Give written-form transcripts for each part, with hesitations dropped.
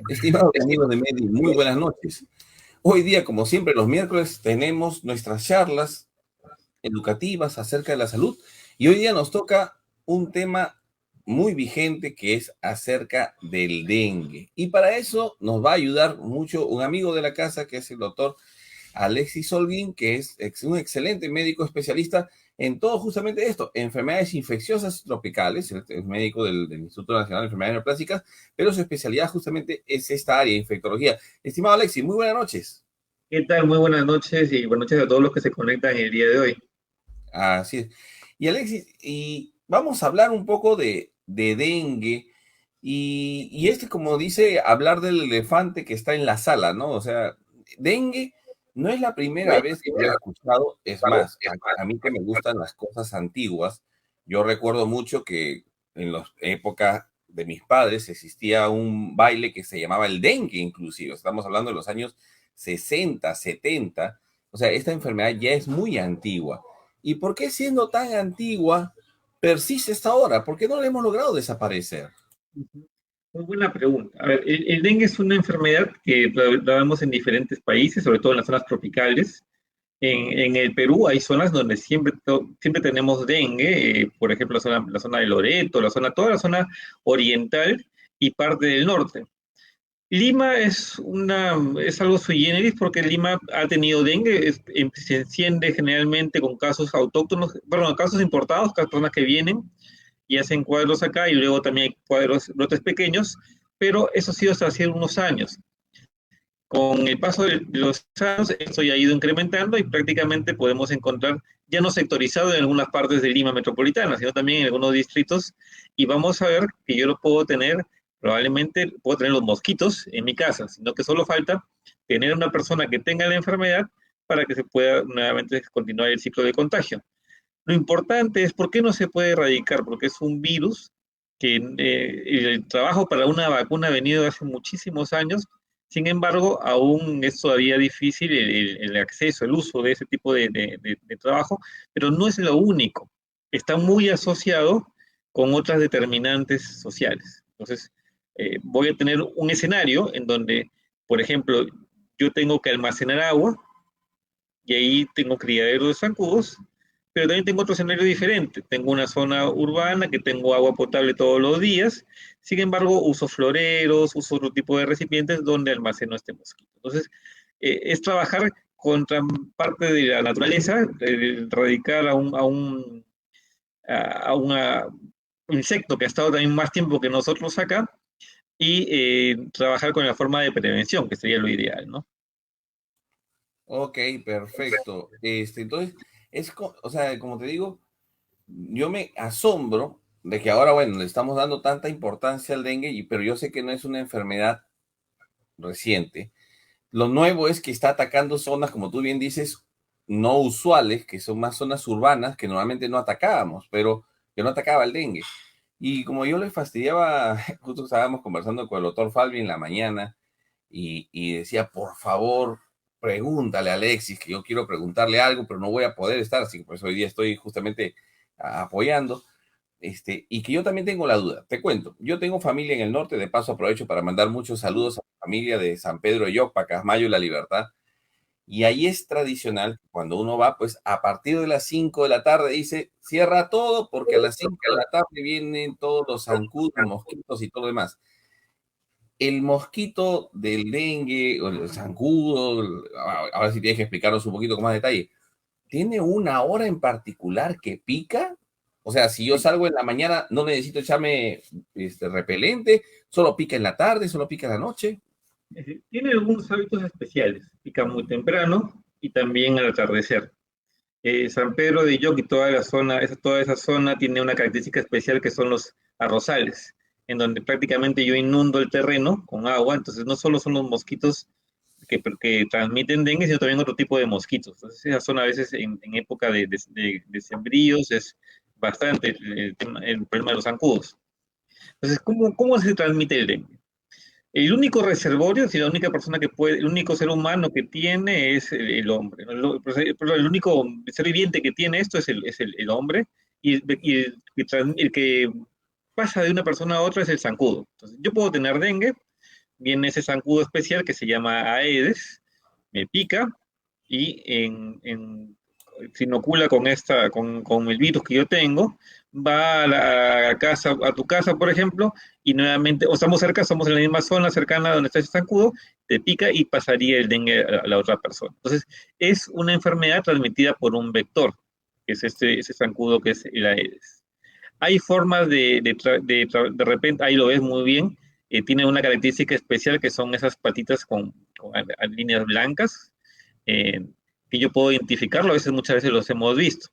Estimados amigos de Medi, muy buenas noches. Hoy día, como siempre, los miércoles tenemos nuestras charlas educativas acerca de la salud y hoy día nos toca un tema muy vigente que es acerca del dengue. Y para eso nos va a ayudar mucho un amigo de la casa que es el doctor Alexis Holguín, que es un excelente médico especialista en todo justamente esto, enfermedades infecciosas tropicales, es médico del Instituto Nacional de Enfermedades Neoplásicas, pero su especialidad justamente es esta área, infectología. Estimado Alexis, muy buenas noches. ¿Qué tal? Muy buenas noches y buenas noches a todos los que se conectan el día de hoy. Así es. Y Alexis, y vamos a hablar un poco de dengue y este, como dice, hablar del elefante que está en la sala, ¿no? O sea, dengue no es la primera vez que lo he escuchado, es más, a mí que me gustan las cosas antiguas, yo recuerdo mucho que en la época de mis padres existía un baile que se llamaba el dengue, inclusive, estamos hablando de los años 60, 70, o sea, esta enfermedad ya es muy antigua. ¿Y por qué siendo tan antigua persiste hasta ahora? ¿Por qué no la hemos logrado desaparecer? Ujú. Muy buena pregunta. A ver, el dengue es una enfermedad que la vemos en diferentes países, sobre todo en las zonas tropicales. En el Perú hay zonas donde siempre tenemos dengue, por ejemplo, la zona de Loreto, toda la zona oriental y parte del norte. Lima es algo sui generis porque Lima ha tenido dengue, se enciende generalmente con casos autóctonos, bueno, casos importados, personas que vienen y hacen cuadros acá y luego también hay cuadros, brotes pequeños, pero eso ha sido hasta hace unos años. Con el paso de los años, esto ya ha ido incrementando y prácticamente podemos encontrar, ya no sectorizado en algunas partes de Lima metropolitana, sino también en algunos distritos. Y vamos a ver que yo lo puedo tener, probablemente puedo tener los mosquitos en mi casa, sino que solo falta tener una persona que tenga la enfermedad para que se pueda nuevamente continuar el ciclo de contagio. Lo importante es por qué no se puede erradicar, porque es un virus que el trabajo para una vacuna ha venido hace muchísimos años. Sin embargo, aún es todavía difícil el acceso, el uso de ese tipo de trabajo, pero no es lo único. Está muy asociado con otras determinantes sociales. Entonces, voy a tener un escenario en donde, por ejemplo, yo tengo que almacenar agua y ahí tengo criaderos de zancudos, pero también tengo otro escenario diferente. Tengo una zona urbana que tengo agua potable todos los días, sin embargo, uso floreros, uso otro tipo de recipientes donde almaceno este mosquito. Entonces, es trabajar contra parte de la naturaleza, erradicar a un insecto que ha estado también más tiempo que nosotros acá y trabajar con la forma de prevención, que sería lo ideal, ¿no? Ok, perfecto. Entonces, o sea, como te digo, yo me asombro de que ahora, bueno, le estamos dando tanta importancia al dengue, pero yo sé que no es una enfermedad reciente. Lo nuevo es que está atacando zonas, como tú bien dices, no usuales, que son más zonas urbanas que normalmente no atacábamos, pero que no atacaba el dengue. Y como yo le fastidiaba, justo estábamos conversando con el doctor Falvi en la mañana y decía, por favor, pregúntale a Alexis, que yo quiero preguntarle algo, pero no voy a poder estar, así que por eso hoy día estoy justamente apoyando. Y que yo también tengo la duda. Te cuento, yo tengo familia en el norte, de paso aprovecho para mandar muchos saludos a mi familia de San Pedro de Yopa, Casmayo y La Libertad. Y ahí es tradicional, cuando uno va, pues a partir de las 5 de la tarde dice, cierra todo porque a las 5 de la tarde vienen todos los zancudos, mosquitos y todo lo demás. El mosquito del dengue o el zancudo, ahora sí tienes que explicarnos un poquito con más detalle, ¿tiene una hora en particular que pica? O sea, si yo salgo en la mañana, no necesito echarme repelente, solo pica en la tarde, solo pica en la noche. Tiene algunos hábitos especiales. Pica muy temprano y también al atardecer. San Pedro de Yoc y toda esa zona tiene una característica especial que son los arrozales, en donde prácticamente yo inundo el terreno con agua, entonces no solo son los mosquitos que transmiten dengue, sino también otro tipo de mosquitos. Entonces esa zona a veces en época de sembríos es bastante el problema de los zancudos. Entonces, ¿cómo se transmite el dengue? El único reservorio, si la única persona que puede, el único ser humano que tiene es el hombre, ¿no? El único ser viviente que tiene esto es el hombre, y el que pasa de una persona a otra es el zancudo. Entonces, yo puedo tener dengue, viene ese zancudo especial que se llama Aedes, me pica y se inocula con el virus que yo tengo, va a casa, a tu casa, por ejemplo, y nuevamente, o estamos cerca, estamos en la misma zona cercana donde está ese zancudo, te pica y pasaría el dengue a la otra persona. Entonces, es una enfermedad transmitida por un vector, que es ese zancudo que es el Aedes. Hay formas de repente, ahí lo ves muy bien, tiene una característica especial que son esas patitas con líneas blancas, eh, que yo puedo identificarlo, a veces muchas veces los hemos visto.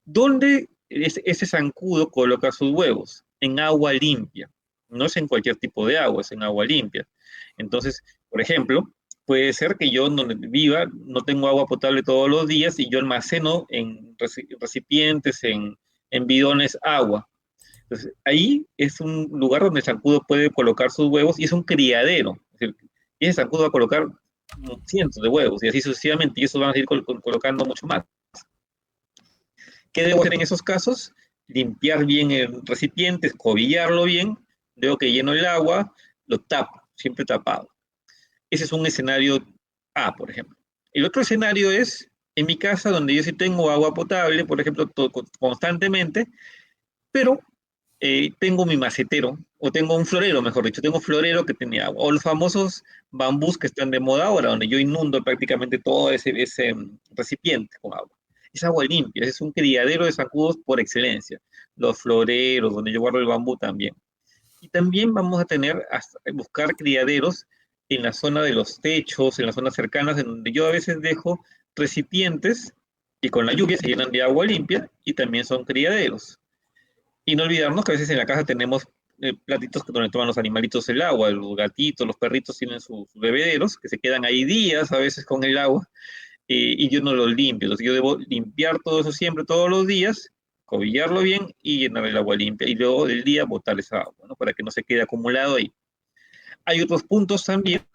¿Dónde ese zancudo coloca sus huevos? En agua limpia. No es en cualquier tipo de agua, es en agua limpia. Entonces, por ejemplo, puede ser que yo donde viva no tengo agua potable todos los días y yo almaceno en recipientes, en bidones agua. Entonces, ahí es un lugar donde el zancudo puede colocar sus huevos y es un criadero. Es decir, y ese zancudo va a colocar cientos de huevos y así sucesivamente, y eso van a ir colocando mucho más. ¿Qué debo hacer en esos casos? Limpiar bien el recipiente, escobillarlo bien, veo que lleno el agua, lo tapo, siempre tapado. Ese es un escenario A, por ejemplo. El otro escenario es en mi casa, donde yo sí tengo agua potable, por ejemplo, constantemente, pero tengo mi macetero, o tengo un florero, mejor dicho, tengo un florero que tiene agua, o los famosos bambús que están de moda ahora, donde yo inundo prácticamente todo ese recipiente con agua. Es agua limpia, es un criadero de zancudos por excelencia. Los floreros, donde yo guardo el bambú también. Y también vamos a tener, buscar criaderos en la zona de los techos, en las zonas cercanas, en donde yo a veces dejo recipientes que con la lluvia se llenan de agua limpia y también son criaderos. Y no olvidarnos que a veces en la casa tenemos platitos donde toman los animalitos el agua, los gatitos, los perritos tienen sus bebederos, que se quedan ahí días a veces con el agua, y yo no los limpio. Entonces yo debo limpiar todo eso siempre, todos los días, cobillarlo bien y llenar el agua limpia. Y luego del día botar esa agua, ¿no? Para que no se quede acumulado ahí. Hay otros puntos también,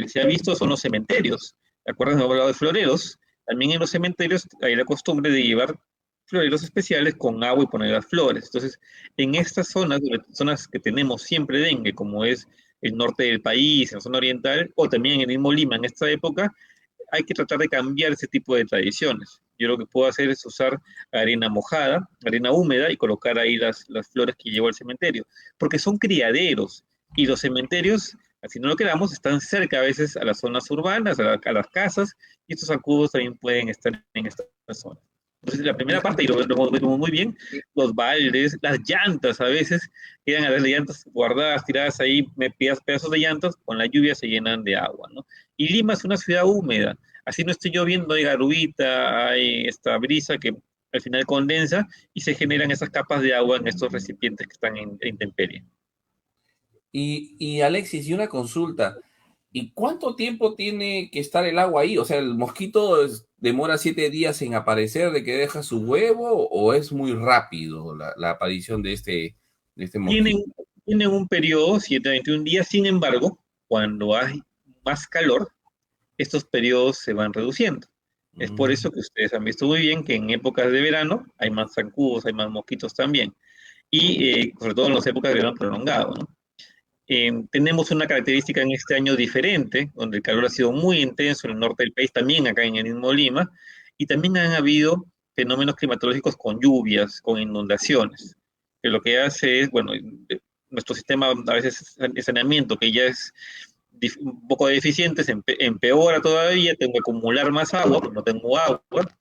se ha visto, son los cementerios. ¿Te acuerdas? Me he hablado de floreros. También en los cementerios hay la costumbre de llevar floreros especiales con agua y poner las flores. Entonces, en estas zonas que tenemos siempre dengue, como es el norte del país, en la zona oriental, o también en el mismo Lima en esta época, hay que tratar de cambiar ese tipo de tradiciones. Yo lo que puedo hacer es usar arena mojada, arena húmeda y colocar ahí las flores que llevo al cementerio, porque son criaderos y los cementerios, así no lo queramos, están cerca a veces a las zonas urbanas, a las casas, y estos zancudos también pueden estar en estas zonas. Entonces, la primera parte, y lo vemos muy bien, los baldes, las llantas a veces, quedan a las llantas guardadas, tiradas ahí, pedazos de llantas, con la lluvia se llenan de agua, ¿no? Y Lima es una ciudad húmeda, así no estoy lloviendo, hay garubita, hay esta brisa que al final condensa y se generan esas capas de agua en estos recipientes que están en intemperie. Y Alexis, y una consulta. ¿Y cuánto tiempo tiene que estar el agua ahí? O sea, ¿el mosquito demora 7 días en aparecer de que deja su huevo o es muy rápido la aparición de este Tienen, mosquito? tienen un periodo, 7 a 21 días, sin embargo, cuando hay más calor, estos periodos se van reduciendo. Es por Mm. eso que ustedes han visto muy bien que en épocas de verano hay más zancudos, hay más mosquitos también. Y sobre todo en las épocas de verano prolongado, ¿no? Tenemos una característica en este año diferente, donde el calor ha sido muy intenso en el norte del país, también acá en el mismo Lima, y también han habido fenómenos climatológicos con lluvias, con inundaciones, que lo que hace es, bueno, nuestro sistema a veces de saneamiento, que ya es un poco deficiente, se empeora todavía, tengo que acumular más agua, porque no tengo agua,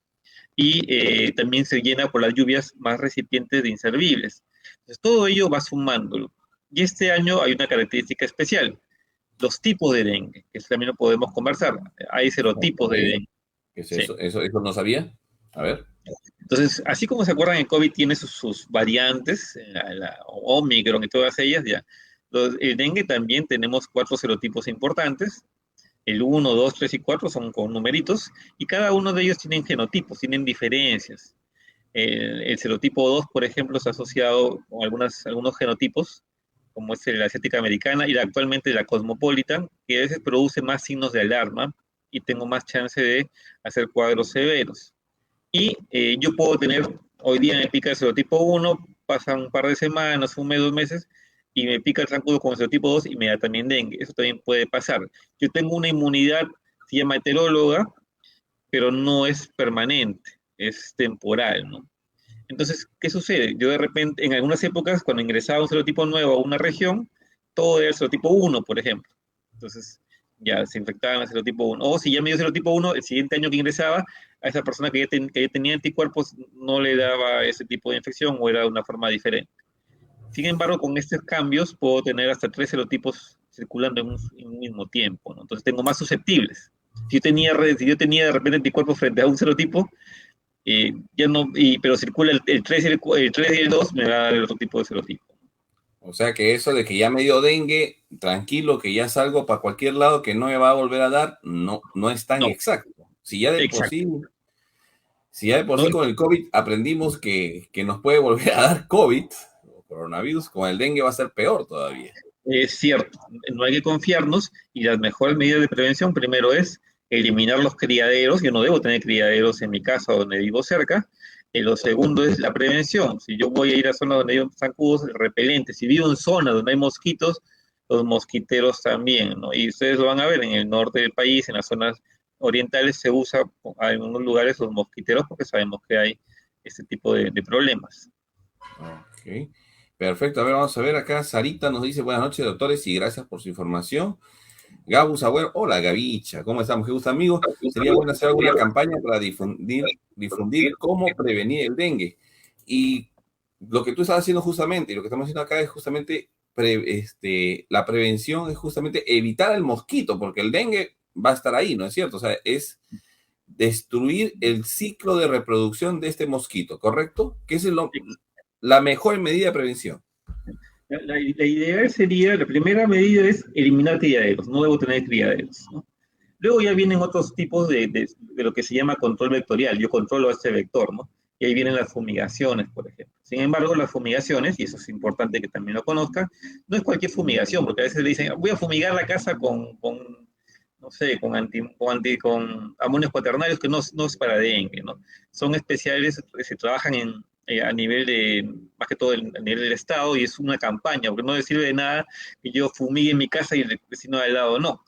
y también se llena por las lluvias más recipientes de inservibles. Entonces, todo ello va sumándolo. Y este año hay una característica especial, los tipos de dengue, que también lo podemos conversar. Hay Ok. serotipos de dengue. ¿Qué es Sí. eso? ¿Eso no sabía? A ver. Entonces, así como se acuerdan, el COVID tiene sus variantes, la Omicron y todas ellas, ya. El dengue también tenemos 4 serotipos importantes. El uno, 2, 3 y 4 son con numeritos, y cada uno de ellos tienen genotipos, tienen diferencias. El serotipo 2, por ejemplo, está asociado con algunos genotipos, como es la asiática americana y actualmente la cosmopolitan, que a veces produce más signos de alarma y tengo más chance de hacer cuadros severos. Y yo puedo tener, hoy día me pica el serotipo 1, pasan un par de semanas, un mes, 2 meses, y me pica el zancudo con serotipo 2 y me da también dengue. Eso también puede pasar. Yo tengo una inmunidad, se llama heteróloga, pero no es permanente, es temporal, ¿no? Entonces, ¿qué sucede? Yo de repente, en algunas épocas, cuando ingresaba un serotipo nuevo a una región, todo era el serotipo 1, por ejemplo. Entonces, ya se infectaban el serotipo 1. O si ya me dio serotipo 1, el siguiente año que ingresaba, a esa persona que ya tenía anticuerpos no le daba ese tipo de infección o era de una forma diferente. Sin embargo, con estos cambios puedo tener hasta 3 serotipos circulando en un mismo tiempo, ¿no? Entonces tengo más susceptibles. Si yo tenía de repente anticuerpos frente a un serotipo, ya no, pero circula el 3 el 3 y el 2 me va a dar el otro tipo de serotipo. O sea que eso de que ya me dio dengue, tranquilo, que ya salgo para cualquier lado que no me va a volver a dar, no, no es tan No, exacto. Si ya de por exacto. sí, si ya de por No, sí con el COVID aprendimos que nos puede volver a dar COVID o coronavirus, con el dengue va a ser peor todavía. es cierto, no hay que confiarnos y las mejores medidas de prevención primero es eliminar los criaderos. Yo no debo tener criaderos en mi casa donde vivo cerca. Lo segundo es la prevención. Si yo voy a ir a zonas donde hay zancudos, repelentes. Si vivo en zonas donde hay mosquitos, los mosquiteros también, ¿no? Y ustedes lo van a ver en el norte del país, en las zonas orientales se usa en algunos lugares los mosquiteros porque sabemos que hay este tipo de problemas. Ok, perfecto. A ver, vamos a ver acá. Sarita nos dice buenas noches, doctores, y gracias por su información. Gabus Agüero, hola Gavicha, ¿cómo estamos? Qué gusto, amigo. Sería bueno hacer alguna campaña para difundir cómo prevenir el dengue. Y lo que tú estás haciendo justamente, y lo que estamos haciendo acá es justamente, la prevención es justamente evitar el mosquito, porque el dengue va a estar ahí, ¿no es cierto? O sea, es destruir el ciclo de reproducción de este mosquito, ¿correcto? Que es la mejor medida de prevención. La idea sería, la primera medida es eliminar criaderos, no debo tener criaderos, ¿no? Luego ya vienen otros tipos de lo que se llama control vectorial. Yo controlo este vector, ¿no? Y ahí vienen las fumigaciones, por ejemplo. Sin embargo, las fumigaciones, y eso es importante que también lo conozcan, no es cualquier fumigación, porque a veces le dicen, voy a fumigar la casa con no sé, con amonios cuaternarios, que no es para dengue, ¿no? Son especiales que se trabajan a nivel más que todo a nivel del Estado, y es una campaña, porque no le sirve de nada que yo fumigue en mi casa y el vecino de al lado no.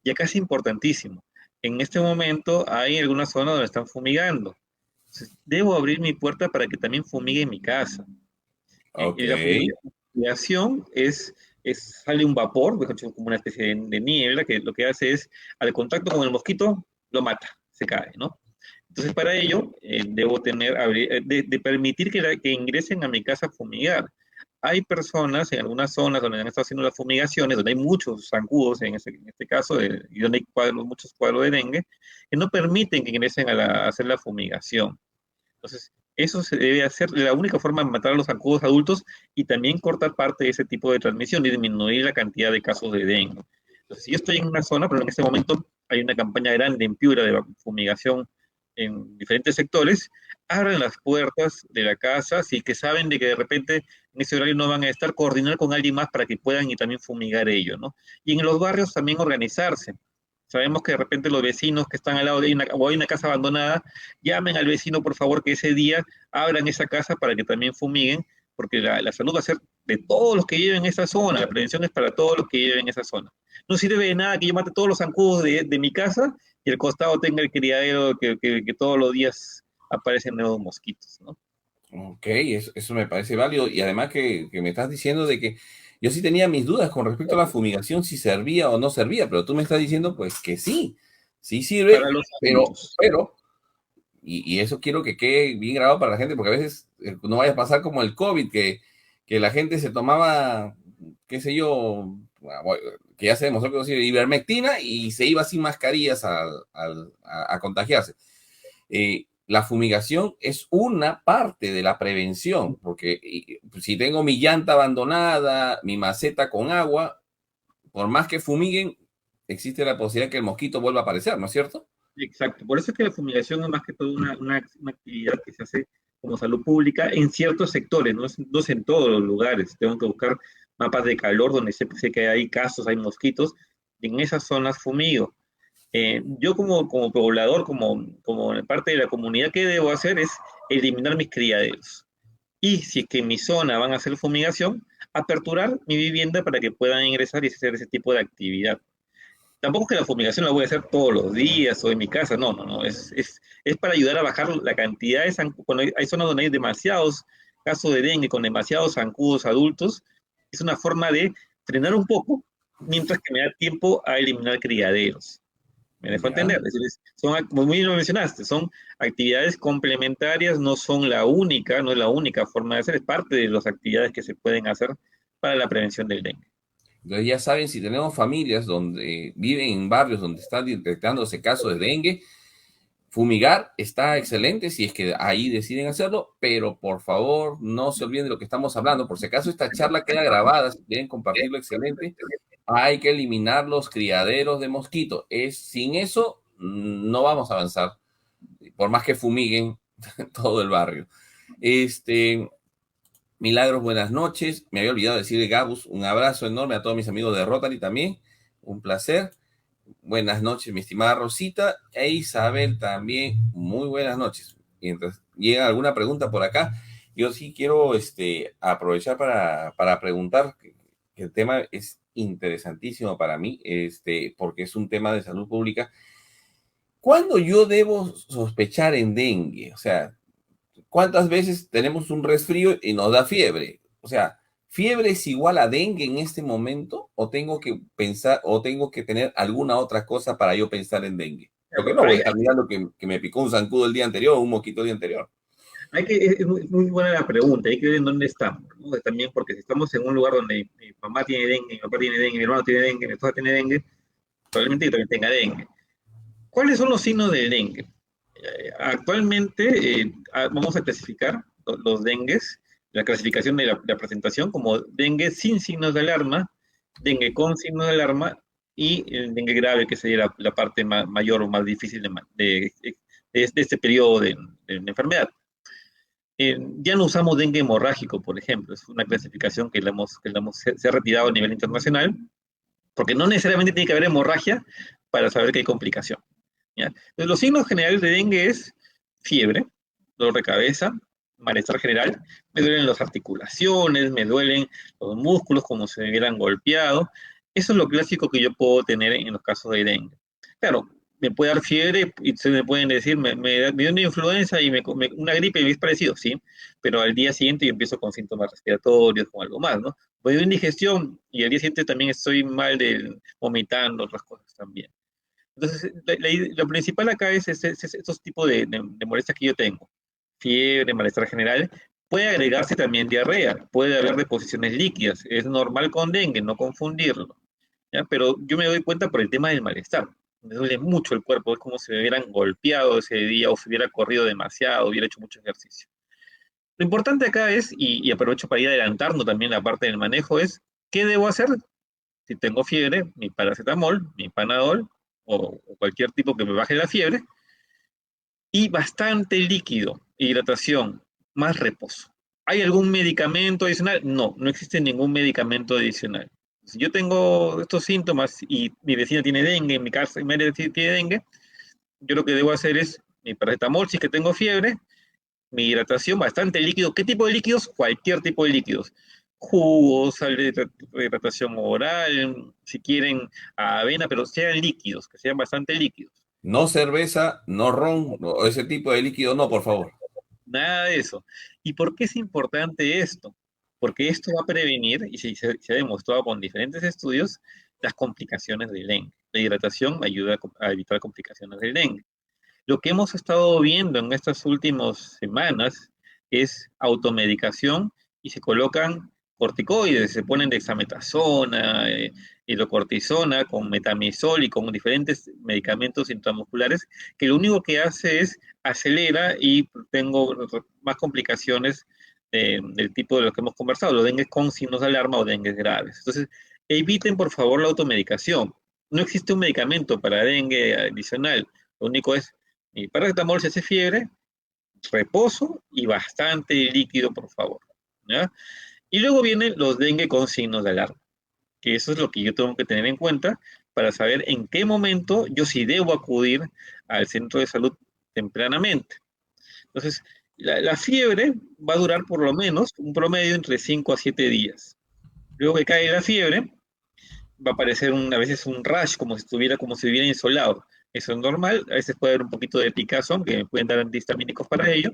Y acá es importantísimo. En este momento hay algunas zonas donde están fumigando. Entonces, debo abrir mi puerta para que también fumigue mi casa. Ok. Y la fumigación sale un vapor, por ejemplo, como una especie de niebla, que lo que hace es, al contacto con el mosquito, lo mata, se cae, ¿no? Entonces, para ello, debo de permitir que ingresen a mi casa a fumigar. Hay personas en algunas zonas donde han estado haciendo las fumigaciones, donde hay muchos zancudos en este caso, y donde hay muchos cuadros de dengue, que no permiten que ingresen a hacer la fumigación. Entonces, eso se debe hacer de la única forma de matar a los zancudos adultos y también cortar parte de ese tipo de transmisión y disminuir la cantidad de casos de dengue. Entonces, si yo estoy en una zona, pero en este momento hay una campaña grande en Piura de fumigación en diferentes sectores, abran las puertas de la casa, si que saben de que de repente en ese horario no van a estar, coordinar con alguien más para que puedan y también fumigar ellos, ¿no? Y en los barrios también organizarse. Sabemos que de repente los vecinos que están al lado de o hay una casa abandonada, llamen al vecino por favor que ese día abran esa casa para que también fumiguen, porque la salud va a ser de todos los que viven en esa zona, la prevención es para todos los que viven en esa zona. No sirve de nada que yo mate todos los zancudos de mi casa y el costado tenga el criadero que todos los días aparecen nuevos mosquitos, ¿no? Ok, eso me parece válido. Y además que me estás diciendo de que yo sí tenía mis dudas con respecto a la fumigación, si servía o no servía, pero tú me estás diciendo pues que sí, sí Para sirve, los pero, adultos. pero, y eso quiero que quede bien grabado para la gente, porque a veces no vaya a pasar como el COVID, que la gente se tomaba, qué sé yo, bueno, que ya se demostró que no sirve, ivermectina y se iba sin mascarillas a contagiarse. La fumigación es una parte de la prevención, porque si tengo mi llanta abandonada, mi maceta con agua, por más que fumiguen, existe la posibilidad que el mosquito vuelva a aparecer, ¿no es cierto? Exacto, por eso es que la fumigación es más que todo una actividad que se hace como salud pública en ciertos sectores, no es en todos los lugares. Tengo que buscar mapas de calor donde sé que hay casos, hay mosquitos, y en esas zonas fumigo. Yo como poblador, como parte de la comunidad, ¿qué debo hacer? Es eliminar mis criaderos. Y si es que en mi zona van a hacer fumigación, aperturar mi vivienda para que puedan ingresar y hacer ese tipo de actividad. Tampoco es que la fumigación la voy a hacer todos los días o en mi casa, no, no, no, es para ayudar a bajar la cantidad de zancudos. Cuando hay zonas donde hay demasiados casos de dengue con demasiados zancudos adultos, es una forma de frenar un poco, mientras que me da tiempo a eliminar criaderos. ¿Me dejó Ya. entender? Es decir, son, como muy bien lo mencionaste, son actividades complementarias, no son la única, no es la única forma de hacer, es parte de las actividades que se pueden hacer para la prevención del dengue. Entonces ya saben, si tenemos familias donde viven en barrios donde están detectándose casos de dengue, fumigar está excelente si es que ahí deciden hacerlo, pero por favor no se olviden de lo que estamos hablando. Por si acaso esta charla queda grabada, si quieren compartirlo, excelente. Hay que eliminar los criaderos de mosquitos. Sin eso no vamos a avanzar, por más que fumiguen todo el barrio. Este, Milagros, buenas noches. Me había olvidado decirle, Gabus, un abrazo enorme a todos mis amigos de Rotary también. Un placer. Buenas noches, mi estimada Rosita. E Isabel también. Muy buenas noches. Mientras llega alguna pregunta por acá, yo sí quiero aprovechar para preguntar, que el tema es interesantísimo para mí, porque es un tema de salud pública. ¿Cuándo yo debo sospechar en dengue? O sea, ¿cuántas veces tenemos un resfrío y nos da fiebre? O sea, ¿fiebre es igual a dengue en este momento? ¿O tengo que pensar, o tengo que tener alguna otra cosa para yo pensar en dengue? Porque Claro, no voy a estar mirando que me picó un zancudo el día anterior o un mosquito el día anterior. es muy buena la pregunta, hay que ver en dónde estamos, ¿no? También porque si estamos en un lugar donde mi mamá tiene dengue, mi papá tiene dengue, mi hermano tiene dengue, mi esposa tiene dengue, probablemente yo también tenga dengue. ¿Cuáles son los signos del dengue? Actualmente vamos a clasificar los dengues, la clasificación de la presentación como dengue sin signos de alarma, dengue con signos de alarma y el dengue grave, que sería la parte mayor o más difícil de este periodo de enfermedad. Ya no usamos dengue hemorrágico, por ejemplo, es una clasificación se ha retirado a nivel internacional, porque no necesariamente tiene que haber hemorragia para saber que hay complicación. ¿Ya? Entonces, los signos generales de dengue es fiebre, dolor de cabeza, malestar general, me duelen las articulaciones, me duelen los músculos como si me hubieran golpeado. Eso es lo clásico que yo puedo tener en los casos de dengue. Claro, me puede dar fiebre y se me pueden decir, me dio una influenza y una gripe y me es parecido, sí, pero al día siguiente yo empiezo con síntomas respiratorios, con algo más, ¿no? Me dio indigestión y al día siguiente también estoy mal de vomitando, otras cosas también. Entonces, lo principal acá es estos tipos de molestias que yo tengo. Fiebre, malestar general. Puede agregarse también diarrea, puede haber deposiciones líquidas. Es normal con dengue, no confundirlo. ¿Ya? Pero yo me doy cuenta por el tema del malestar. Me duele mucho el cuerpo, es como si me hubieran golpeado ese día o si hubiera corrido demasiado, hubiera hecho mucho ejercicio. Lo importante acá es, y aprovecho para ir adelantando también la parte del manejo, es ¿qué debo hacer? Si tengo fiebre, mi paracetamol, mi panadol o cualquier tipo que me baje la fiebre, y bastante líquido, hidratación, más reposo. ¿Hay algún medicamento adicional? No, no existe ningún medicamento adicional. Si yo tengo estos síntomas y mi vecina tiene dengue, en mi casa mi madre tiene dengue, yo lo que debo hacer es mi paracetamol si es que tengo fiebre, mi hidratación, bastante líquido. ¿Qué tipo de líquidos? Cualquier tipo de líquidos. Jugos, sal de hidratación oral, si quieren avena, pero sean líquidos, que sean bastante líquidos. No cerveza, no ron, no, ese tipo de líquido, no, por favor. Nada de eso. ¿Y por qué es importante esto? Porque esto va a prevenir, y se ha demostrado con diferentes estudios, las complicaciones del dengue. La hidratación ayuda a evitar complicaciones del dengue. Lo que hemos estado viendo en estas últimas semanas es automedicación y se colocan corticoides, se ponen dexametasona, hidrocortisona con metamizol y con diferentes medicamentos intramusculares que lo único que hace es acelera y tengo más complicaciones del tipo de los que hemos conversado, los dengues con signos de alarma o dengues graves. Entonces, eviten por favor la automedicación. No existe un medicamento para dengue adicional, lo único es y paracetamol si hace fiebre, reposo y bastante líquido, por favor. ¿Ya? Y luego vienen los dengue con signos de alarma, que eso es lo que yo tengo que tener en cuenta para saber en qué momento yo sí debo acudir al centro de salud tempranamente. Entonces, la fiebre va a durar por lo menos un promedio entre 5 a 7 días. Luego que cae la fiebre, va a aparecer a veces un rash, como si estuviera insolado. Eso es normal, a veces puede haber un poquito de picazón, que pueden dar antihistamínicos para ello,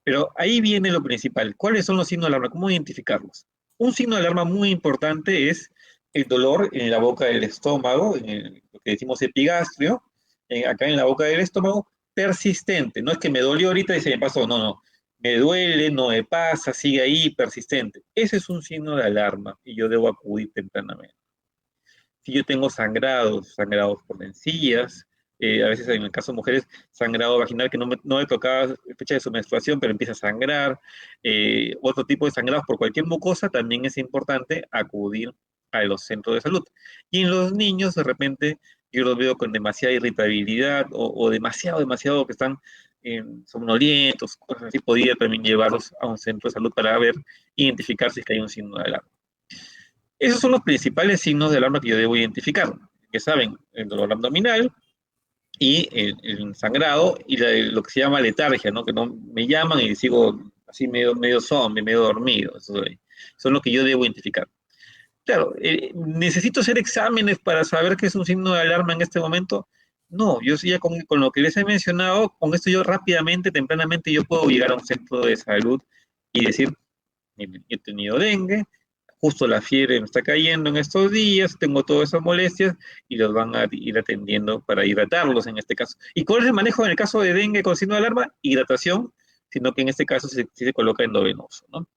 pero ahí viene lo principal. ¿Cuáles son los signos de alarma? ¿Cómo identificarlos? Un signo de alarma muy importante es el dolor en la boca del estómago, lo que decimos epigastrio, acá en la boca del estómago, persistente. No es que me dolió ahorita y se me pasó, no, no. Me duele, no me pasa, sigue ahí, persistente. Ese es un signo de alarma y yo debo acudir tempranamente. Si yo tengo sangrados, sangrados por la encías, a veces en el caso de mujeres, sangrado vaginal que no me tocaba fecha de su menstruación, pero empieza a sangrar, otro tipo de sangrados por cualquier mucosa, también es importante acudir a los centros de salud. Y en los niños, de repente, yo los veo con demasiada irritabilidad o demasiado que están somnolientos, cosas así, podría también llevarlos a un centro de salud para ver, identificar si es que hay un signo de alarma. Esos son los principales signos de alarma que yo debo identificar, que saben, el dolor abdominal y el sangrado y lo que se llama letargia, ¿no? Que no me llaman y sigo así medio zombie, medio dormido. Eso son lo que yo debo identificar. Claro, ¿necesito hacer exámenes para saber que es un signo de alarma en este momento? No, yo sí ya con lo que les he mencionado, con esto yo rápidamente, tempranamente, yo puedo llegar a un centro de salud y decir, he tenido dengue, justo la fiebre me está cayendo en estos días, tengo todas esas molestias y los van a ir atendiendo para hidratarlos en este caso. ¿Y cuál es el manejo en el caso de dengue con signo de alarma? Hidratación, sino que en este caso se coloca endovenoso, ¿no?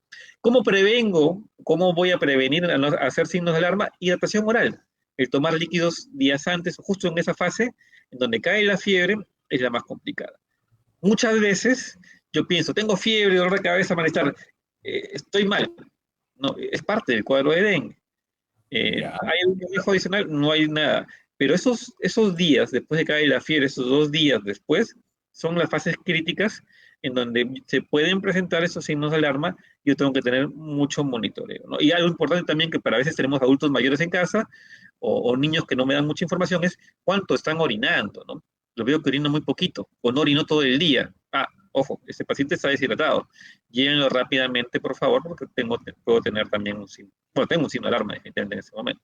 ¿Cómo prevengo? ¿Cómo voy a prevenir a hacer signos de alarma? Hidratación oral. El tomar líquidos días antes, justo en esa fase en donde cae la fiebre, es la más complicada. Muchas veces yo pienso, tengo fiebre, dolor de cabeza, malestar, estoy mal. No, es parte del cuadro de dengue. Ya. ¿Hay un manejo adicional? No hay nada. Pero esos días, después de que cae la fiebre, esos 2 días después, son las fases críticas en donde se pueden presentar esos signos de alarma y yo tengo que tener mucho monitoreo, ¿no? Y algo importante también que para veces tenemos adultos mayores en casa o niños que no me dan mucha información es cuánto están orinando, ¿no? Lo veo que orina muy poquito o no orinó todo el día. Ah, ojo, este paciente está deshidratado. Llévenlo rápidamente, por favor, porque puedo tener también bueno, tengo un signo de alarma definitivamente en ese momento.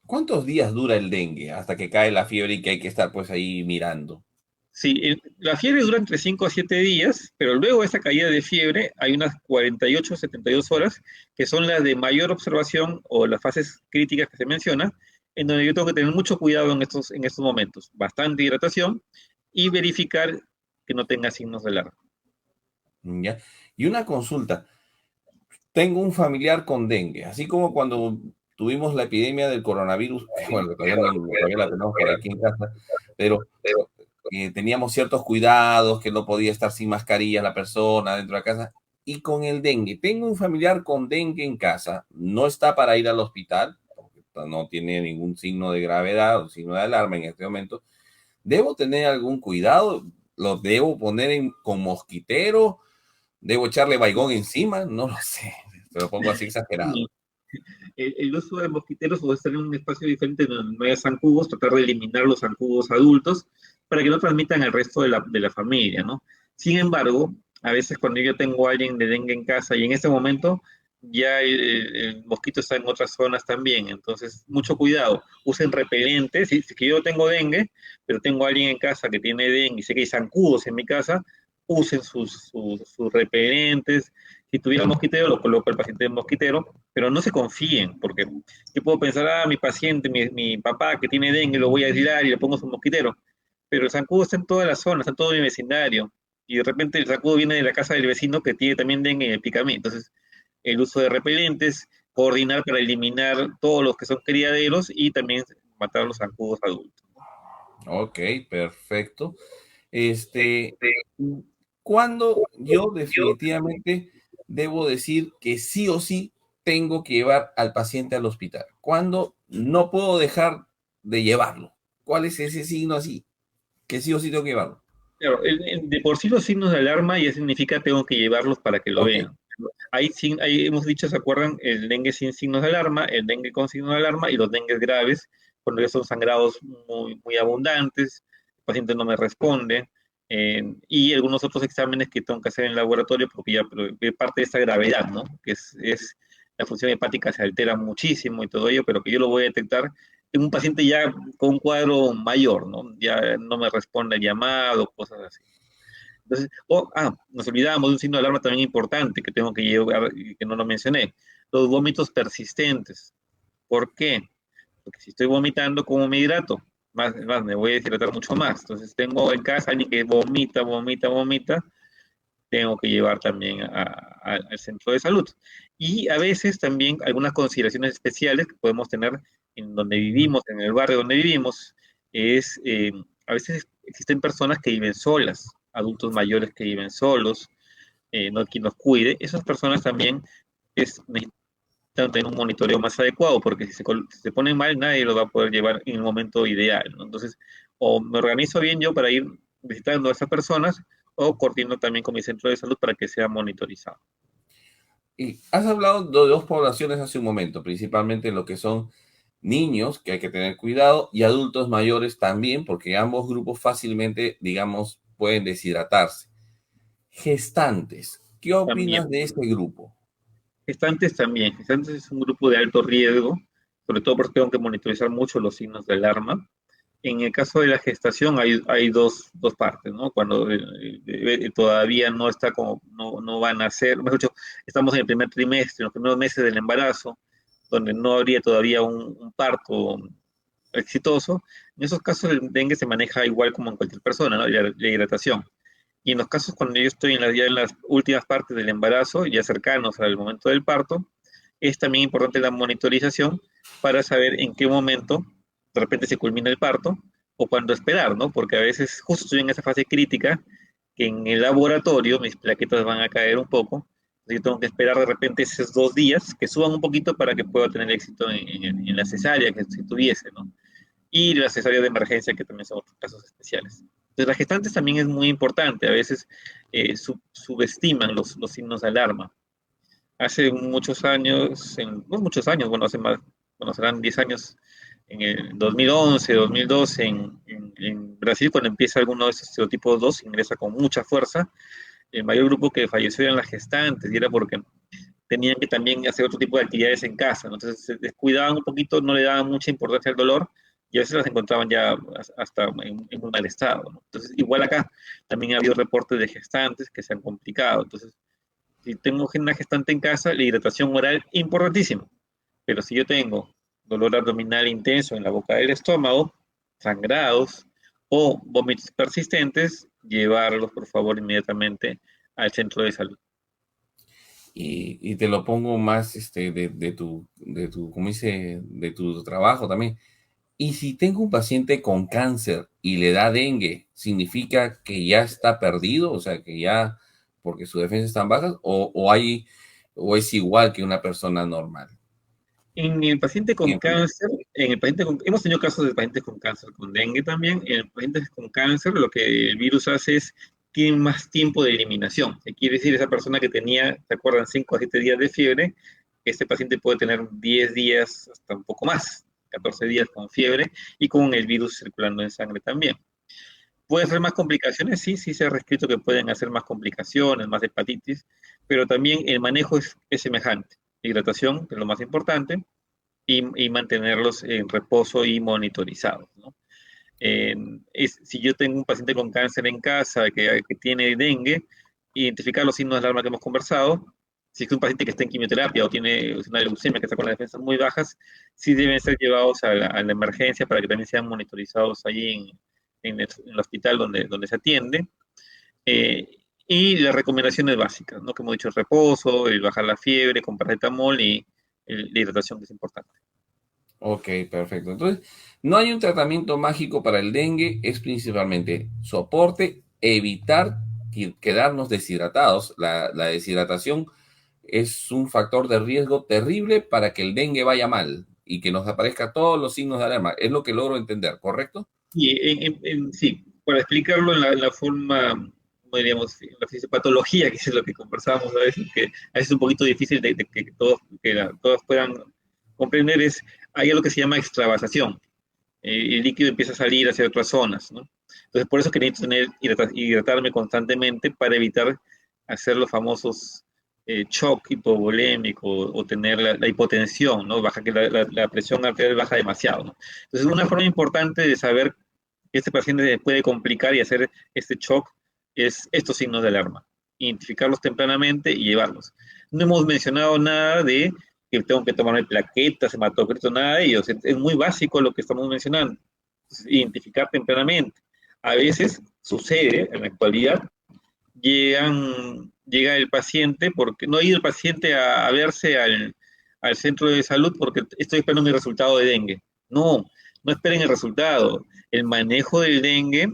¿Cuántos días dura el dengue hasta que cae la fiebre y que hay que estar pues ahí mirando? Sí, la fiebre dura entre 5 a 7 días, pero luego de esa caída de fiebre hay unas 48 o 72 horas que son las de mayor observación o las fases críticas que se menciona, en donde yo tengo que tener mucho cuidado en estos momentos. Bastante hidratación y verificar que no tenga signos de alarma. ¿Ya? Y una consulta. Tengo un familiar con dengue, así como cuando tuvimos la epidemia del coronavirus, que bueno, que todavía, no, todavía la tenemos por aquí en casa, pero teníamos ciertos cuidados, que no podía estar sin mascarilla la persona dentro de la casa. Y con el dengue, tengo un familiar con dengue en casa, no está para ir al hospital, porque no tiene ningún signo de gravedad o signo de alarma en este momento. ¿Debo tener algún cuidado? ¿Lo debo poner con mosquitero? ¿Debo echarle baigón encima? No lo sé. Te lo pongo así exagerado. Sí. El uso de mosquiteros o estar en un espacio diferente donde no haya zancudos, tratar de eliminar los zancudos adultos para que no transmitan al resto de la familia, ¿no? Sin embargo, a veces cuando yo tengo a alguien de dengue en casa y en este momento ya el mosquito está en otras zonas también, entonces mucho cuidado, usen repelentes, si que yo tengo dengue, pero tengo a alguien en casa que tiene dengue y sé que hay zancudos en mi casa, usen sus repelentes, si tuviera mosquitero, lo coloco el paciente en mosquitero, pero no se confíen, porque yo puedo pensar, mi paciente, mi papá que tiene dengue, lo voy a aislar y le pongo su mosquitero, pero el zancudo está en toda la zona, está en todo mi vecindario, y de repente el zancudo viene de la casa del vecino que tiene también dengue y me pica a mí. Entonces, el uso de repelentes, coordinar para eliminar todos los que son criaderos y también matar los zancudos adultos. Ok, perfecto. Este, ¿cuándo yo definitivamente debo decir que sí o sí tengo que llevar al paciente al hospital? ¿Cuándo no puedo dejar de llevarlo? ¿Cuál es ese signo así? Que sí o sí tengo que llevarlo. Claro, de por sí los signos de alarma ya significa tengo que llevarlos para que lo Ok, vean. Ahí hemos dicho, ¿se acuerdan? El dengue sin signos de alarma, el dengue con signos de alarma y los dengues graves, cuando ya son sangrados muy, muy abundantes, el paciente no me responde, y algunos otros exámenes que tengo que hacer en el laboratorio porque ya parte de esta gravedad, ¿no? Que es la función hepática se altera muchísimo y todo ello, pero que yo lo voy a detectar en un paciente ya con un cuadro mayor, ¿no? Ya no me responde el llamado, cosas así. Entonces, nos olvidábamos de un signo de alarma también importante que tengo que llevar y que no lo mencioné, los vómitos persistentes. ¿Por qué? Porque si estoy vomitando, ¿cómo me hidrato? Más, me voy a deshidratar mucho más. Entonces, tengo en casa alguien que vomita, vomita, vomita, tengo que llevar también al centro de salud. Y a veces también algunas consideraciones especiales que podemos tener en donde vivimos, en el barrio donde vivimos, es, a veces existen personas que viven solas, adultos mayores que viven solos, no hay quien los cuide. Esas personas también necesitan tener un monitoreo más adecuado, porque si se ponen mal, nadie lo va a poder llevar en el momento ideal, ¿no? Entonces, o me organizo bien yo para ir visitando a esas personas, o coordino también con mi centro de salud para que sea monitorizado. Y has hablado de dos poblaciones hace un momento, principalmente lo que son niños, que hay que tener cuidado, y adultos mayores también, porque ambos grupos fácilmente, digamos, pueden deshidratarse. Gestantes, ¿qué También, opinas de este grupo? gestantes también. Gestantes es un grupo de alto riesgo, sobre todo porque tengo que monitorizar mucho los signos de alarma. En el caso de la gestación hay dos partes, ¿no? Cuando todavía no está como, no van a nacer, mejor dicho, estamos en el primer trimestre, en los primeros meses del embarazo, donde no habría todavía un parto exitoso. En esos casos el dengue se maneja igual como en cualquier persona, ¿no? La hidratación. Y en los casos cuando yo estoy ya en las últimas partes del embarazo, ya cercanos al momento del parto, es también importante la monitorización para saber en qué momento de repente se culmina el parto o cuándo esperar, ¿no? Porque a veces justo estoy en esa fase crítica que en el laboratorio mis plaquetas van a caer un poco. Yo tengo que esperar de repente esos 2 días que suban un poquito para que pueda tener éxito en la cesárea que si tuviese, ¿no? Y la cesárea de emergencia, que también son otros casos especiales. Entonces, las gestantes también es muy importante. A veces subestiman los signos de alarma. Hace muchos años, no muchos años, bueno, hace más, bueno, serán 10 años, en el 2011, 2012, en Brasil, cuando empieza alguno de esos serotipos 2, ingresa con mucha fuerza. El mayor grupo que falleció eran las gestantes, y era porque tenían que también hacer otro tipo de actividades en casa, ¿no? Entonces se descuidaban un poquito, no le daban mucha importancia al dolor y a veces las encontraban ya hasta en un mal estado, ¿no? Entonces, igual acá también ha habido reportes de gestantes que se han complicado. Entonces, si tengo una gestante en casa, la hidratación oral importantísimo. Pero si yo tengo dolor abdominal intenso en la boca del estómago, sangrados o vómitos persistentes, llevarlos por favor inmediatamente al centro de salud. Y te lo pongo más ¿cómo dice? De tu trabajo también. Y si tengo un paciente con cáncer y le da dengue, ¿significa que ya está perdido? O sea, que ya, porque sus defensas están bajas, o es igual que una persona normal. En el paciente con Siempre. cáncer, hemos tenido casos de pacientes con cáncer con dengue también. En pacientes con cáncer, lo que el virus hace es tiene más tiempo de eliminación. ¿Qué quiere decir? Esa persona que tenía, ¿se acuerdan? 5 a 7 días de fiebre, este paciente puede tener 10 días, hasta un poco más, 14 días con fiebre y con el virus circulando en sangre también. ¿Puede ser más complicaciones? Sí, sí se ha reescrito que pueden hacer más complicaciones, más hepatitis, pero también el manejo es semejante. Hidratación, que es lo más importante, y mantenerlos en reposo y monitorizados, ¿no? Si yo tengo un paciente con cáncer en casa que tiene dengue, identificar los signos de alarma que hemos conversado. Si es un paciente que está en quimioterapia o tiene una leucemia que está con las defensas muy bajas, sí deben ser llevados a la emergencia para que también sean monitorizados allí en el hospital donde se atiende. Eh, y las recomendaciones básicas, ¿no? Que hemos dicho, el reposo, el bajar la fiebre con paracetamol y la hidratación, que es importante. Ok, perfecto. Entonces, no hay un tratamiento mágico para el dengue, es principalmente soporte, evitar quedarnos deshidratados. La deshidratación es un factor de riesgo terrible para que el dengue vaya mal y que nos aparezca todos los signos de alarma. Es lo que logro entender, ¿correcto? Y sí, para explicarlo en la forma, como diríamos, en la fisiopatología, que es lo que conversábamos a veces, que a veces es un poquito difícil de que todos puedan comprender, hay algo que se llama extravasación. El líquido empieza a salir hacia otras zonas, ¿no? Entonces, por eso es que necesito hidratarme constantemente para evitar hacer los famosos shock hipovolémico o tener la hipotensión, ¿no? Baja, que la presión arterial baja demasiado, ¿no? Entonces, una forma importante de saber que este paciente se puede complicar y hacer este shock es estos signos de alarma. Identificarlos tempranamente y llevarlos. No hemos mencionado nada de que tengo que tomarme plaquetas, hematocrito, nada de ello. Es muy básico lo que estamos mencionando. Entonces, identificar tempranamente. A veces sucede en la actualidad llega el paciente, porque no ha ido el paciente a verse al centro de salud porque estoy esperando mi resultado de dengue. No, no esperen el resultado. El manejo del dengue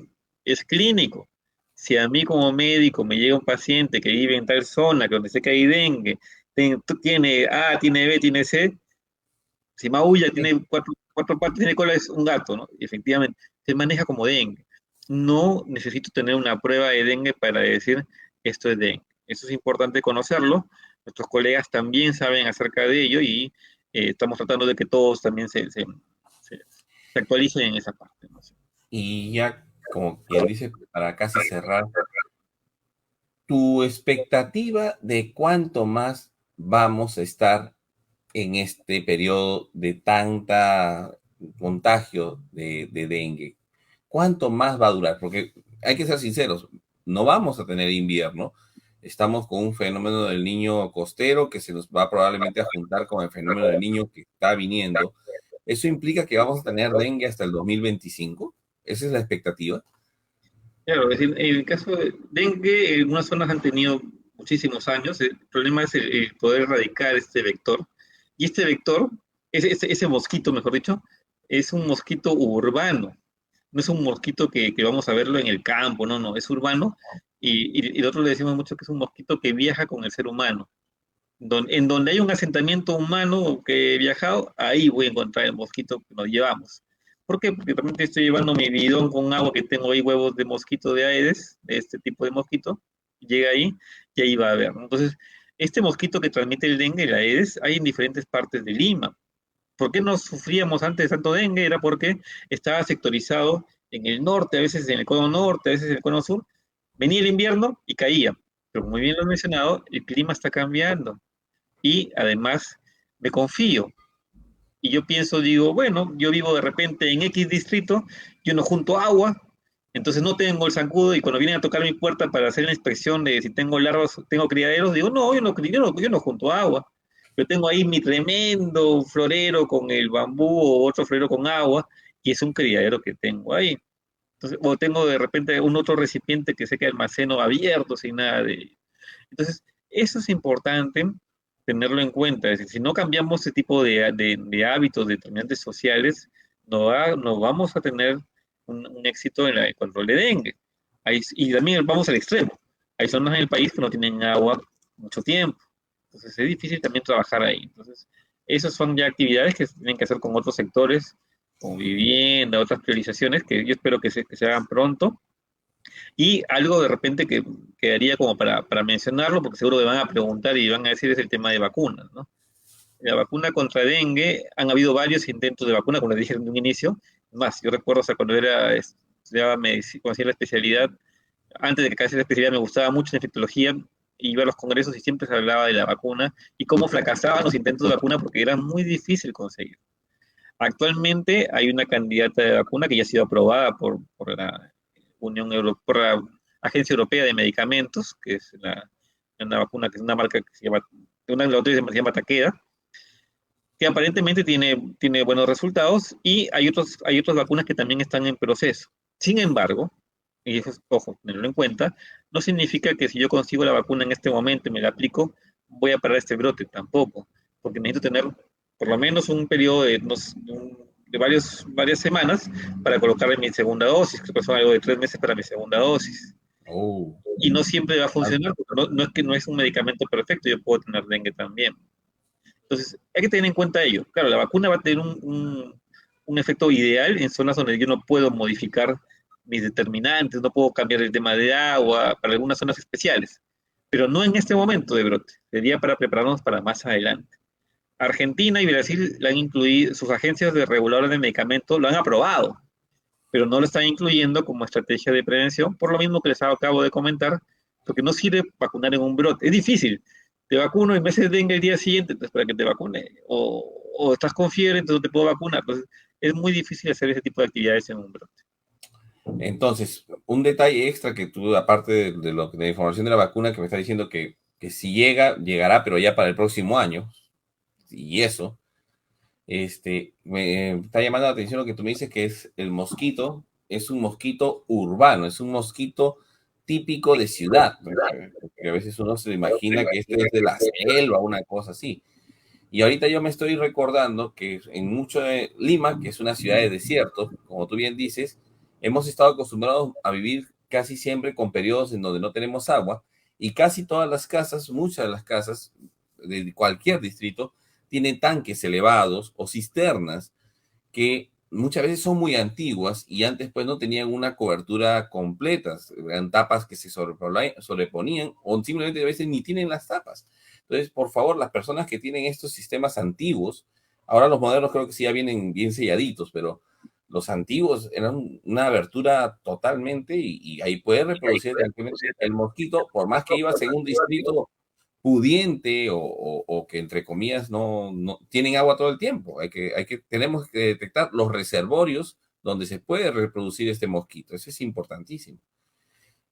es clínico. Si a mí como médico me llega un paciente que vive en tal zona, que donde sé que hay dengue, tiene A, tiene B, tiene C, si maulla Sí. tiene cuatro patas, tiene cola, es un gato, ¿no? Y efectivamente, se maneja como dengue. No necesito tener una prueba de dengue para decir esto es dengue. Eso es importante conocerlo. Nuestros colegas también saben acerca de ello y estamos tratando de que todos también se actualicen en esa parte, ¿no? Y ya, como quien dice, para casi cerrar, tu expectativa de cuánto más vamos a estar en este periodo de tanta contagio de dengue. ¿Cuánto más va a durar? Porque hay que ser sinceros, no vamos a tener invierno. Estamos con un fenómeno del niño costero que se nos va probablemente a juntar con el fenómeno del niño que está viniendo. ¿Eso implica que vamos a tener dengue hasta el 2025? ¿Esa es la expectativa? Claro, es decir, en el caso de dengue, en algunas zonas han tenido muchísimos años. El problema es el poder erradicar este vector. Y este vector, ese mosquito, mejor dicho, es un mosquito urbano. No es un mosquito que vamos a verlo en el campo, no, no, es urbano. Y nosotros le decimos mucho que es un mosquito que viaja con el ser humano. En donde hay un asentamiento humano que he viajado, ahí voy a encontrar el mosquito que nos llevamos. ¿Por qué? Porque también estoy llevando mi bidón con agua que tengo ahí huevos de mosquito de Aedes, de este tipo de mosquito, llega ahí y ahí va a haber, ¿no? Entonces, este mosquito que transmite el dengue, el Aedes, hay en diferentes partes de Lima. ¿Por qué no sufríamos antes de tanto dengue? Era porque estaba sectorizado en el norte, a veces en el cono norte, a veces en el cono sur. Venía el invierno y caía. Pero como muy bien lo he mencionado, el clima está cambiando y además me confío. Y yo pienso, digo, bueno, yo vivo de repente en X distrito, yo no junto agua, entonces no tengo el zancudo y cuando vienen a tocar mi puerta para hacer la inspección de si tengo larvas, tengo criaderos, digo, no, yo no junto agua. Yo tengo ahí mi tremendo florero con el bambú o otro florero con agua y es un criadero que tengo ahí. Entonces, o tengo de repente un otro recipiente que sé que almaceno abierto sin nada de... Entonces, eso es importante tenerlo en cuenta. Es decir, si no cambiamos ese tipo de hábitos, determinantes sociales, no vamos a tener un éxito en el control de dengue. Y también vamos al extremo. Hay zonas en el país que no tienen agua mucho tiempo. Entonces, es difícil también trabajar ahí. Entonces, esas son ya actividades que se tienen que hacer con otros sectores, como vivienda, otras priorizaciones, que yo espero que se hagan pronto y algo de repente que quedaría como para mencionarlo, porque seguro que van a preguntar y van a decir es el tema de vacunas, ¿no? La vacuna contra dengue, han habido varios intentos de vacuna, como les dije en un inicio. Más, yo recuerdo, o sea, cuando estudiaba medicina, cuando hacía la especialidad, antes de que casi la especialidad me gustaba mucho la infectología, iba a los congresos y siempre se hablaba de la vacuna y cómo fracasaban los intentos de vacuna porque era muy difícil conseguir. Actualmente hay una candidata de vacuna que ya ha sido aprobada por la Unión Europea, por la Agencia Europea de Medicamentos, que es una vacuna que es una marca que se llama, una laboratorio que se llama Takeda, que aparentemente tiene buenos resultados y hay otras vacunas que también están en proceso. Sin embargo, y eso ojo, tenerlo en cuenta, no significa que si yo consigo la vacuna en este momento y me la aplico, voy a parar este brote, tampoco, porque necesito tener por lo menos un periodo de varias semanas para colocarle mi segunda dosis, que son algo de 3 meses para mi segunda dosis. Oh, Y no siempre va a funcionar, porque no es que no es un medicamento perfecto, yo puedo tener dengue también. Entonces, hay que tener en cuenta ello. Claro, la vacuna va a tener un efecto ideal en zonas donde yo no puedo modificar mis determinantes, no puedo cambiar el tema de agua para algunas zonas especiales, pero no en este momento de brote, sería para prepararnos para más adelante. Argentina y Brasil la han incluido, sus agencias de reguladores de medicamentos lo han aprobado, pero no lo están incluyendo como estrategia de prevención, por lo mismo que les acabo de comentar, porque no sirve vacunar en un brote. Es difícil. te vacuno y me haces dengue el día siguiente, entonces para que te vacune, o estás con fiebre, entonces no te puedo vacunar. Entonces, es muy difícil hacer ese tipo de actividades en un brote. Entonces, un detalle extra que tú, aparte de la información de la vacuna que me está diciendo que si llega, llegará, pero ya para el próximo año, y eso, me está llamando la atención lo que tú me dices que es el mosquito, es un mosquito urbano, es un mosquito típico de ciudad, porque a veces uno se imagina que este es de la selva, una cosa así. Y ahorita yo me estoy recordando que en mucho de Lima, que es una ciudad de desierto, como tú bien dices, hemos estado acostumbrados a vivir casi siempre con periodos en donde no tenemos agua y casi todas las casas, muchas de las casas de cualquier distrito, tienen tanques elevados o cisternas que muchas veces son muy antiguas y antes pues no tenían una cobertura completa, eran tapas que se sobreponían o simplemente a veces ni tienen las tapas. Entonces, por favor, las personas que tienen estos sistemas antiguos, ahora los modernos creo que sí ya vienen bien selladitos, pero los antiguos eran una abertura totalmente y ahí puede reproducir el mosquito, por más que ibas en un distrito pudiente o que entre comillas no tienen agua todo el tiempo. Tenemos que detectar los reservorios donde se puede reproducir este mosquito. Eso es importantísimo.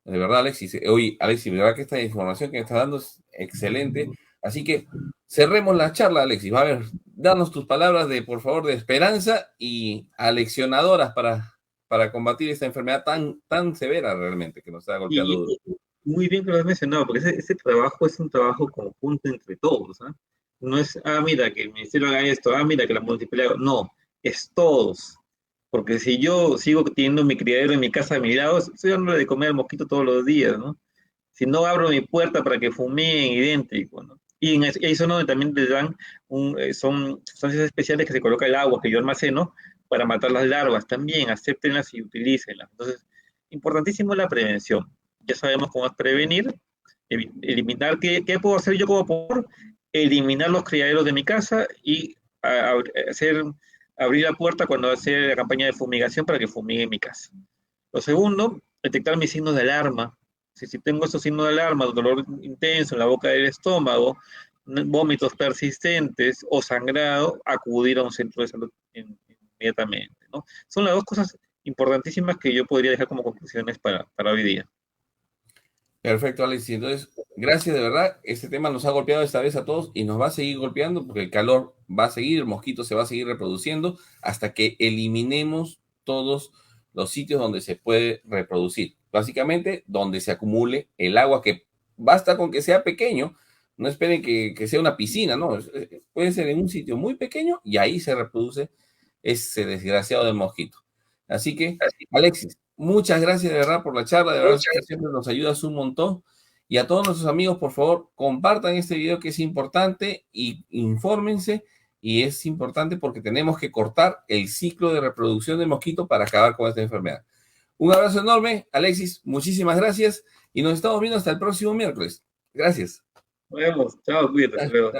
De verdad, Alexis. Oye, Alexis, de verdad que esta información que me estás dando es excelente. Así que cerremos la charla, Alexis. A ver, danos tus palabras de, por favor, de esperanza y aleccionadoras para combatir esta enfermedad tan severa realmente que nos está golpeando Y duro. muy bien que lo has mencionado, porque ese trabajo es un trabajo conjunto entre todos, ¿ah? No es, mira, que el ministerio haga esto, mira, que la municipalidad, no, es todos. Porque si yo sigo teniendo mi criadero en mi casa a mi lado, estoy dándole de comer al mosquito todos los días, ¿no? Si no abro mi puerta para que fumiguen idéntico, ¿no? Y hay zonas donde también les dan, son sustancias especiales que se coloca el agua que yo almaceno para matar las larvas también, acéptenlas y utilícenlas. Entonces, importantísimo la prevención. Ya sabemos cómo es prevenir, eliminar, ¿qué puedo hacer yo como por eliminar los criaderos de mi casa y hacer, abrir la puerta cuando hace la campaña de fumigación para que fumigue mi casa? Lo segundo, detectar mis signos de alarma. Si tengo estos signos de alarma, dolor intenso en la boca del estómago, vómitos persistentes o sangrado, acudir a un centro de salud inmediatamente, ¿no? Son las dos cosas importantísimas que yo podría dejar como conclusiones para hoy día. Perfecto, Alex. Y entonces, gracias de verdad. Este tema nos ha golpeado esta vez a todos y nos va a seguir golpeando porque el calor va a seguir, el mosquito se va a seguir reproduciendo hasta que eliminemos todos los sitios donde se puede reproducir. Básicamente, donde se acumule el agua, que basta con que sea pequeño. No esperen que sea una piscina, ¿no? Puede ser en un sitio muy pequeño y ahí se reproduce ese desgraciado del mosquito. Así que, Alexis, muchas gracias de verdad por la charla, de verdad que siempre nos ayudas un montón. Y a todos nuestros amigos, por favor, compartan este video que es importante y infórmense. Y es importante porque tenemos que cortar el ciclo de reproducción del mosquito para acabar con esta enfermedad. Un abrazo enorme, Alexis, muchísimas gracias y nos estamos viendo hasta el próximo miércoles. Gracias. Nos vemos, chao, cuídate, hasta luego.